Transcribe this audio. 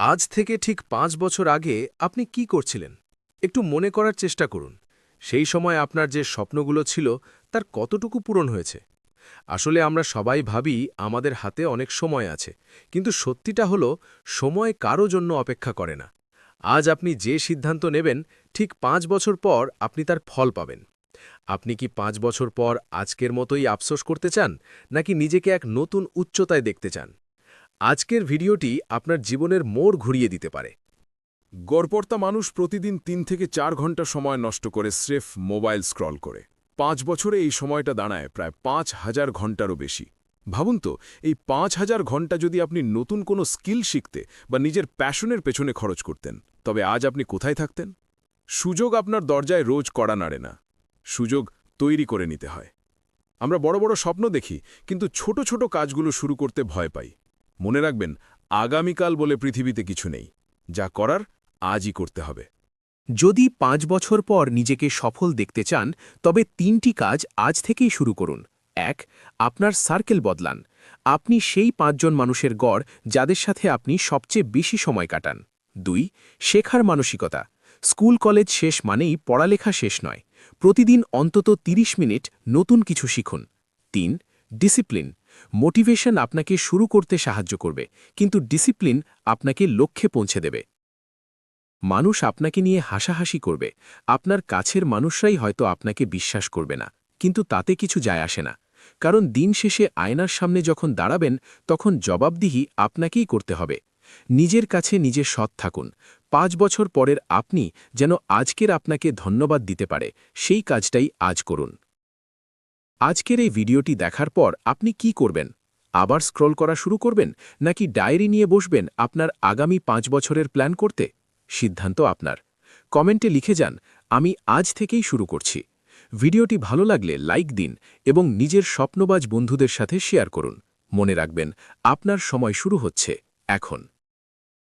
আজ থেকে ঠিক ৫ বছর আগে আপনি কি করছিলেন? একটু মনে করার চেষ্টা করুন। সেই সময় আপনার যে স্বপ্নগুলো ছিল তার কতটুকু পূরণ হয়েছে? আসলে আমরা সবাই ভাবি আমাদের হাতে অনেক সময় আছে, কিন্তু সত্যিটা হলো সময় কারো জন্য অপেক্ষা করে না। আজ আপনি যে সিদ্ধান্ত নেবেন, ঠিক ৫ বছর পর আপনি তার ফল পাবেন। আপনি কি ৫ বছর পর আজকের মতোই আফসোস করতে চান, নাকি নিজেকে এক নতুন উচ্চতায় দেখতে চান? আজকের ভিডিওটি আপনার জীবনের মোড় ঘুরিয়ে দিতে পারে। গড়পড়তা মানুষ প্রতিদিন ৩ থেকে ৪ ঘন্টা সময় নষ্ট করে স্রেফ মোবাইল স্ক্রল করে। ৫ বছরে এই সময়টা দাঁড়ায় প্রায় ৫,০০০ ঘন্টারও বেশি। ভাবুন তো, এই ৫,০০০ ঘন্টা যদি আপনি নতুন কোনো স্কিল শিখতে বা নিজের প্যাশনের পেছনে খরচ করতেন, তবে আজ আপনি কোথায় থাকতেন? সুযোগ আপনার দরজায় রোজ কড়া নাড়ে না, সুযোগ তৈরি করে নিতে হয়। আমরা বড় বড় স্বপ্ন দেখি, কিন্তু ছোট ছোট কাজগুলো শুরু করতে ভয় পাই। মনে রাখবেন, আগামীকাল বলে পৃথিবীতে কিছু নেই। যা করার আজই করতে হবে। যদি ৫ বছর পর নিজেকে সফল দেখতে চান, তবে ৩টি কাজ আজ থেকেই শুরু করুন। ১. আপনার সার্কেল বদলান। আপনি সেই ৫ জন মানুষের গড় যাদের সাথে আপনি সবচেয়ে বেশি সময় কাটান। ২. শেখার মানসিকতা। স্কুল কলেজ শেষ মানেই পড়ালেখা শেষ নয়। প্রতিদিন অন্তত ৩০ মিনিট নতুন কিছু শিখুন। ৩. ডিসিপ্লিন। মোটিভেশন আপনাকে শুরু করতে সাহায্য করবে, কিন্তু ডিসিপ্লিন আপনাকে লক্ষ্যে পৌঁছে দেবে। মানুষ আপনাকে নিয়ে হাসাহাসি করবে, আপনার কাছের মানুষরাই হয়তো আপনাকে বিশ্বাস করবে না, কিন্তু তাতে কিছু যায় আসে না। কারণ দিন শেষে আয়নার সামনে যখন দাঁড়াবেন, তখন জবাবদিহি আপনাকেই করতে হবে। নিজের কাছে নিজে সৎ থাকুন। ৫ বছর পরের আপনি যেন আজকের আপনাকে ধন্যবাদ দিতে পারে, সেই কাজটাই আজ করুন। আজকের এই ভিডিওটি দেখার পর আপনি কি করবেন? আবার স্ক্রল করা শুরু করবেন, নাকি ডায়েরি নিয়ে বসবেন আপনার আগামী ৫ বছরের প্ল্যান করতে? সিদ্ধান্ত আপনার। কমেন্টে লিখে যান, আমি আজ থেকেই শুরু করছি। ভিডিওটি ভালো লাগলে লাইক দিন এবং নিজের স্বপ্নবাজ বন্ধুদের সাথে শেয়ার করুন। মনে রাখবেন, আপনার সময় শুরু হচ্ছে এখন।